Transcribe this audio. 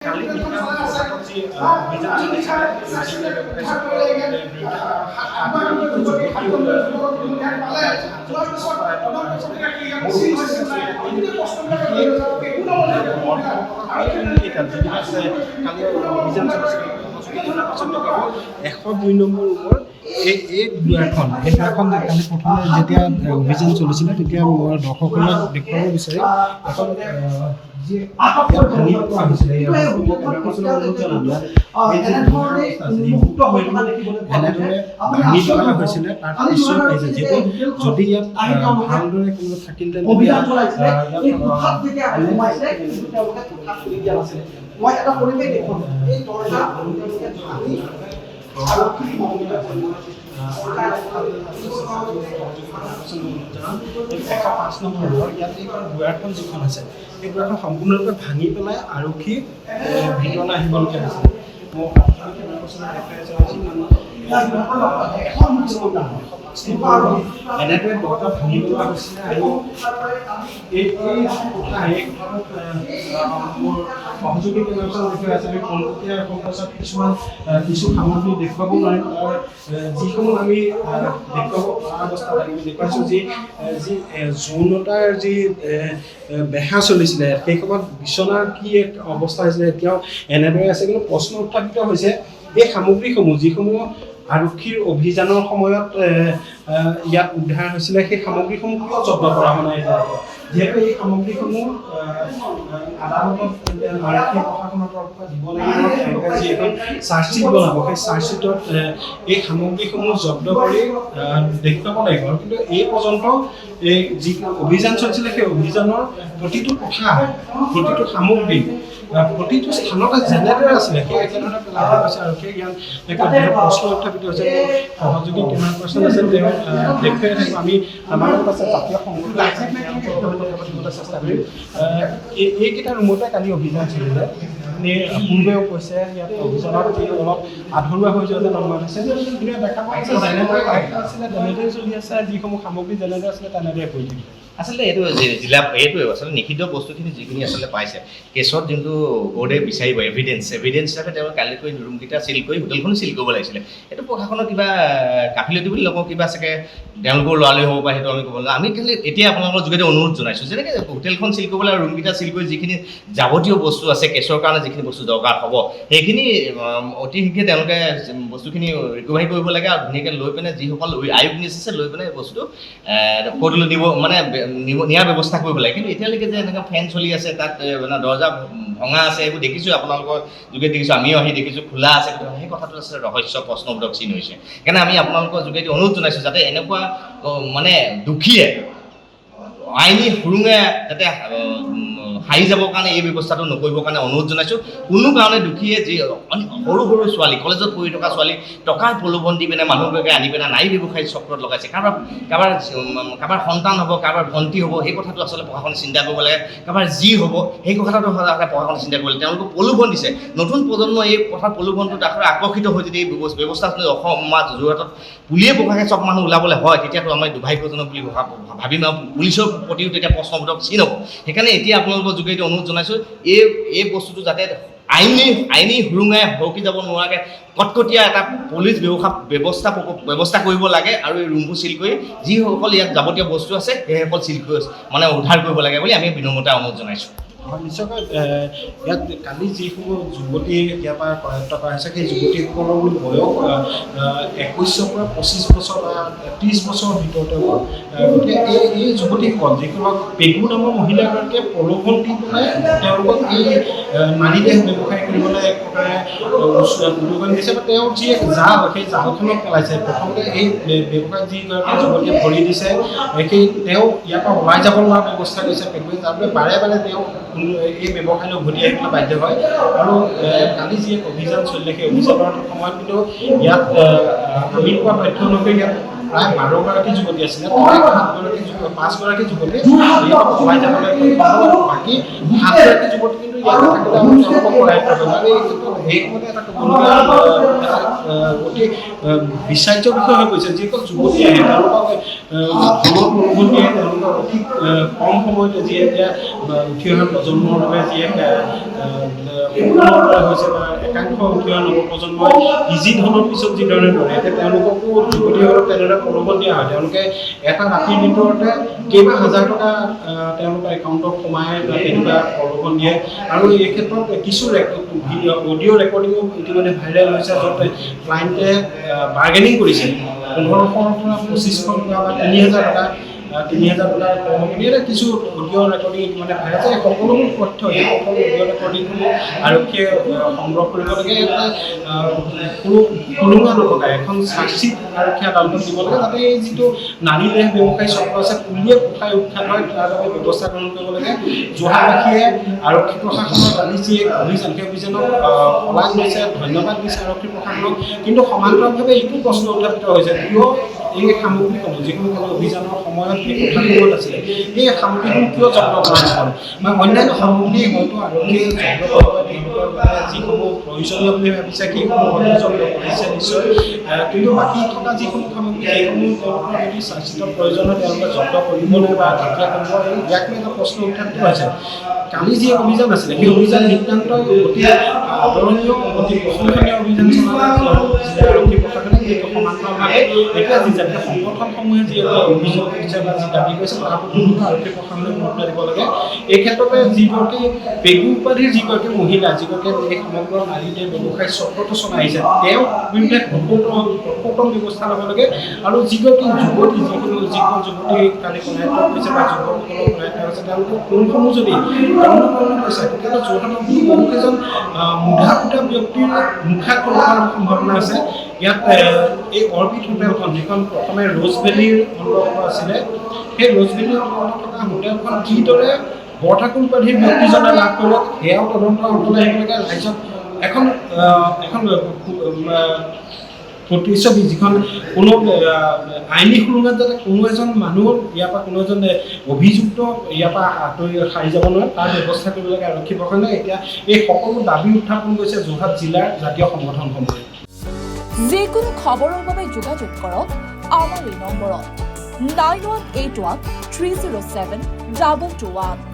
কালি বিজ্ঞান অভিযান চলিছিল দুই নম্বৰ ৰুমৰ এই দুৱাৰখন কালি প্ৰথমে যেতিয়া অভিযান চলিছিলে তেতিয়া মই দৰ্শকসকলক দেখুৱাব বিচাৰিম এখন হৈছিলে যদি ইয়াত ভালদৰে কোনো থাকিলে মই এটা পৰিৱেশ দেখুৱাম এই দৰ্জা দুৱাৰখন যিখন আছে এই দুৱাৰখন সম্পূৰ্ণৰূপে ভাঙি পেলাই আৰক্ষী ভিতৰলৈ আহিবলগীয়া হৈছে এনেদৰে দৰ্জা ভাঙি পেলোৱা হৈছিলে আৰু মোৰ সহযোগী বিষয় আছে আমি পোনপটীয়া সম্প্ৰচাৰত কিছু সামগ্ৰী দেখুৱাব নোৱাৰিম তাৰ যিসমূহ আমি দেখুৱাব পৰা অৱস্থাত আমি দেখুৱাইছোঁ যি যৌনতাৰ যি বেহা চলিছিলে সেই সময়ত বিচনাৰ কি এক অৱস্থা হৈছিলে এতিয়াও এনেদৰে আছে কিন্তু প্ৰশ্ন উত্থাপিত হৈছে এই সামগ্ৰীসমূহ যিসমূহ আৰক্ষীৰ অভিযানৰ সময়ত ইয়াত উদ্ধাৰ হৈছিলে সেই সামগ্ৰীসমূহ কিয় জব্দ কৰা হোৱা নাই যিহেতু এই সামগ্ৰীসমূহ আদালতত আৰক্ষী প্ৰশাসনৰ তৰফৰ পৰা দিব লাগিব যি এখন চাৰ্জশ্বিট বনাব সেই চাৰ্জশ্বিটত এই সামগ্ৰীসমূহ জব্দ কৰি দেখুৱাব লাগিব কিন্তু এই পৰ্যন্ত এই যি অভিযান চলিছিলে সেই অভিযানৰ প্ৰতিটো কথা প্ৰতিটো সামগ্ৰী প্ৰতিটো স্থানতে যেনেদৰে আছিলে সেই একেধৰণে পেলাই দিয়া হৈছে আৰু সেই জ্ঞান প্ৰশ্ন উত্থাপিত হৈছে সহযোগী কিমান পাৰ্চেণ্ট আছে তেওঁ দেখুৱাই থাকিব আমি আমাৰ লগত আছে জাতীয় সংগঠন চেষ্টা কৰিম এইকেইটা ৰুমতে কালি অভিযান চলিলে পূৰ্বেও কৈছে ইয়াত অভিযানত যি অলপ আধৰুৱা হৈ যোৱা যেন অনুমান হৈছে কিন্তু দেখা পোৱা হৈছে যেনেদৰে আছিলে তেনেদৰে চলি আছে যিসমূহ সামগ্ৰী যেনেদৰে আছিলে তেনেদৰে হৈ থাকিব আচলতে এইটো জিলা এইটোৱে আচলতে নিষিদ্ধ বস্তুখিনি যিখিনি আচলতে পাইছে কেছত যোনটো বোৰ্ডে বিচাৰিব এভিডেঞ্চ হিচাপে তেওঁ কালিকৈ ৰুমকেইটা চিল কৰি হোটেলখন চিল কৰিব লাগিছিলে এইটো প্ৰশাসনৰ কিবা গাফিলতি বুলি নকওঁ কিবা চাগে তেওঁলোকৰ লৰালৰি হ'ব পাৰে সেইটো আমি ক'ব নোৱাৰোঁ আমি খালি এতিয়া আপোনালোকৰ যোগেদি অনুৰোধ জনাইছোঁ যেনেকৈ হোটেলখন চিল কৰিবলৈ আৰু ৰুমকেইটা চিল কৰি যিখিনি যাৱতীয় বস্তু আছে কেছৰ কাৰণে যিখিনি বস্তু দৰকাৰ হ'ব সেইখিনি অতি শীঘ্ৰে তেওঁলোকে বস্তুখিনি ৰিকভাৰী কৰিব লাগে আৰু ধুনীয়াকৈ লৈ পিনে যিসকল আয়োগ নিছে লৈ পিনে বস্তুটো ক'ৰ্টলৈ দিব মানে নিয়াৰ ব্যৱস্থা কৰিব লাগে কিন্তু এতিয়ালৈকে যে এনেকুৱা ফেন চলি আছে তাত মানে দৰ্জা ভঙা আছে এইবোৰ দেখিছোঁ আপোনালোকৰ যোগেদি দেখিছোঁ আমিও আহি দেখিছোঁ খোলা আছে সেই কথাটো আছে ৰহস্য প্ৰশ্নবোধক চিন হৈছে সেইকাৰণে আমি আপোনালোকৰ যোগেদি অনুৰোধ জনাইছোঁ যাতে এনেকুৱা মানে দুখীয়ে আইনী সুৰুঙে যাতে হাৰি যাবৰ কাৰণে এই ব্যৱস্থাটো নকৰিবৰ কাৰণে অনুৰোধ জনাইছোঁ কোনো কাৰণে দুখীয়ে যি সৰু সৰু ছোৱালী কলেজত পঢ়ি থকা ছোৱালী টকাৰ প্ৰলোভন দি পিনে মানুহবিলাকে আনি পিনে নাৰী ব্যৱসায়ী চক্ৰত লগাইছে কাৰোবাৰ সন্তান হ'ব কাৰোবাৰ ভণ্টি হ'ব সেই কথাটো আচলতে প্ৰশাসনে চিন্তা কৰিব লাগে কাৰোবাৰ যি হ'ব সেই কথাটো প্ৰশাসনে চিন্তা কৰিব লাগে তেওঁলোকে প্ৰলোভন দিছে নতুন প্ৰজন্ম এই কথাৰ প্ৰলোভনটোত আকৰ্ষিত হৈ যদি এই ব্যৱস্থা অসম বা যোৰহাটত পুলিয়ে প্ৰশাসনে চব মানুহ ওলাবলৈ হয় তেতিয়াতো আমাৰ দুৰ্ভাগ্যজনক বুলি ভাবিম আৰু পুলিচৰ প্ৰতিও তেতিয়া প্ৰশ্নবোধক চিন হ'ব সেইকাৰণে এতিয়া আপোনালোকৰ যোগেদি অনুৰোধ জনাইছোঁ এই বস্তুটো যাতে আইনী সুৰুঙাই হৰকি যাব নোৱাৰাকৈ কটকটীয়া এটা পুলিচ ব্যৱস্থা কৰিব লাগে আৰু এই ৰুমবোৰ চিল কৰি যিসকল ইয়াত যাৱতীয় বস্তু আছে সেইসকল চিল কৰি মানে উদ্ধাৰ কৰিব লাগে বুলি আমি বিনম্ৰতা অনুৰোধ জনাইছোঁ হয় নিশ্চয়কৈ ইয়াত কালি যিসমূহ যুৱতী ইয়াৰ পৰা কৰায়ত্ব কৰা হৈছে সেই যুৱতীসকলৰ বয়স 21ৰ পৰা 25 বছৰ বা 30 বছৰৰ ভিতৰতে হ'ব গতিকে এই যুৱতীসকল যিসকলক পেগু নামৰ মহিলাগৰাকীয়ে প্ৰলোভন দি পেলাই তেওঁলোকক এই মানি দেহ ব্যৱসায় কৰিবলৈ এক প্ৰকাৰে প্ৰলোভন দিছে বা তেওঁ যি জাল সেই জালখনত পেলাইছে প্ৰথমতে এই ব্যৱসায় যিগৰাকী যুৱতীয়ে ভৰি দিছে সেই তেওঁ ইয়াৰ পৰা ওলাই যাব নোৱাৰা ব্যৱস্থা কৰিছে পেগুৱে তাৰ বাবে বাৰে বাৰে তেওঁ এই ব্যৱসায়লৈ উভতি আহিবলৈ বাধ্য হয় আৰু কালি যি এক অভিযান চলিলে সেই অভিযানৰ সময়ত কিন্তু ইয়াত আমি পোৱা তথ্য অনুসৰি ইয়াত প্ৰায় 12গৰাকী যুৱতী আছিলে 5গৰাকী যুৱতী ইয়াত সোমাই যাবলৈ বাকী 7গৰাকী যুৱতী কিন্তু ইয়াত থাকিলে আমি তেওঁলোকক কৰায়ত্ব কৰিম আৰু এই ক্ষেত্ৰত এই সময়তে এটা অতি বিচাৰ্য বিষয় হৈ গৈছে যিসকল যুৱতী আহে তেওঁলোকক ধনৰ প্ৰলোভন দিয়ে তেওঁলোকক অতি কম সময়তে যি এতিয়া উঠি অহা প্ৰজন্মৰ বাবে যি হৈছে বা একাংশ উঠি অহা নৱপ্ৰজন্মই ইজি ধনৰ পিছত যিধৰণে ধৰে এতিয়া তেওঁলোককো যুৱতীসকলক তেনেদৰে প্ৰলোভন দিয়া হয় তেওঁলোকে এটা ৰাতিৰ ভিতৰতে কেইবা হাজাৰ টকা তেওঁলোকৰ একাউণ্টত সোমাই বা তেনেকুৱা প্ৰলোভন দিয়ে আৰু এই ক্ষেত্ৰত কিছু অডিঅ' ৰেকৰ্ডিঙো ইতিমধ্যে ভাইৰেল হৈছে য'ত ক্লাইণ্টে বাৰ্গেনিং কৰিছে 1500 পৰা 2500 টকা বা 3000 টকা 3000 টকাৰ কৰ্মচাৰীয়ে কিছু অডিঅ' ৰেকৰ্ডিং মানে ভাইৰাছ এই সকলোবোৰ তথ্য এই সকলো অডিঅ' ৰেকৰ্ডিংসমূহ আৰক্ষীয়ে সংগ্ৰহ কৰিব লাগে এটা কোনো সুৰুঙা নথকাই এখন চাৰ্জশ্বীট আৰক্ষী আদালতত দিব লাগে যাতে এই যিটো নাৰী দেহ ব্যৱসায়ী চক্ৰ আছে পুলিয়ে উঠাই উৎখাত হয় তাৰ বাবে ব্যৱস্থা গ্ৰহণ কৰিব লাগে যোৰহাটবাসীয়ে আৰক্ষী প্ৰশাসনৰ জানি যি অভিযান সেই অভিযানক শলাগ লৈছে ধন্যবাদ দিছে আৰক্ষী প্ৰশাসনক কিন্তু সমান্তৰালভাৱে এইটো প্ৰশ্ন উত্থাপিত হৈছে কিয় এই সামগ্ৰীসমূহ যিসমূহ অভিযানৰ সময়ত এই কথাসমূহত আছিলে এই সামগ্ৰীসমূহ কিয় জব্দ কৰা নহ'ল বা অন্যান্য সামগ্ৰী হয়তো আৰক্ষীয়ে জব্দ কৰিব তেওঁলোকৰ যিসমূহ প্ৰয়োজনীয় বুলি ভাবিছে সেইসমূহ হয়তো জব্দ কৰিছে নিশ্চয় কিন্তু বাকী থকা যিসমূহ সামগ্ৰী সেইসমূহ তেওঁলোকৰ যদি চাৰ্জশ্বীটৰ প্ৰয়োজন হয় তেওঁলোকে জব্দ কৰিবলৈ বা কেতিয়া কৰিব ইয়াক লৈ এটা প্ৰশ্ন উত্থাপিত হৈছে কালি যি অভিযান আছিলে সেই অভিযান নিতান্ত অতি আদৰণীয় অতি প্ৰশংসনীয় অভিযান চলালে আৰক্ষী প্ৰশাসনে সেইটো সমান্তৰালভাৱে এতিয়া যি জাতীয় সংগঠনসমূহে যি এটা অভিযোগ কৰিছে বা যি দাবী কৰিছে তাৰ প্ৰতি আৰক্ষী প্ৰশাসনে গুৰুত্ব দিব লাগে এই ক্ষেত্ৰতে যিগৰাকী পেগু উপাধিৰ যিগৰাকী মহিলা যিগৰাকী এই সমগ্ৰ নাৰীতে ব্যৱসায় চক্ৰটো চলাই আহিছে তেওঁ বিৰুদ্ধে কঠোৰ ব্যৱস্থা ল'ব লাগে আৰু যিগৰাকী যুৱতী যিকোনো যুৱতী কালি কণায়ত্ব হৈছে বা যুৱকসকলৰ কণায়ত্ব হৈছে তেওঁলোকৰ কোনসমূহ যদি তেওঁলোকৰ কৈছে তেতিয়াহ'লে যোৰহাটত বহুকেইজন মুধা ফুটা ব্যক্তিৰ মুখাত কৰাৰ সম্ভাৱনা আছে ইয়াত এই অৰ্বিট হোটেলখন যিখন প্ৰথমে ৰ'জ ভেলীৰ অন্তৰ্গত আছিলে সেই ৰ'জ ভেলীৰ অন্তৰ্গত থকা হোটেলখন কিদৰে বৰঠাকুৰ উপাধিৰ ব্যক্তিজনে লাভ কৰিলে সেয়াও তদন্ত অন্তলৈ আহিব লাগে ৰাজ্যত এখন প্ৰতিচ্ছবি যিখন কোনো আইনী সুৰুঙাত যাতে কোনো এজন মানুহ ইয়াৰ পৰা কোনো এজন অভিযুক্ত ইয়াৰ পৰা আঁতৰি সাৰি যাব নোৱাৰে তাৰ ব্যৱস্থা কৰিব লাগে আৰক্ষী প্ৰশাসনে এতিয়া এই সকলো দাবী উত্থাপন কৰিছে যোৰহাট জিলাৰ জাতীয় সংগঠনসমূহে যিকোনো খবৰৰ বাবে যোগাযোগ কৰক আমাৰ এই নম্বৰত 9181 307 221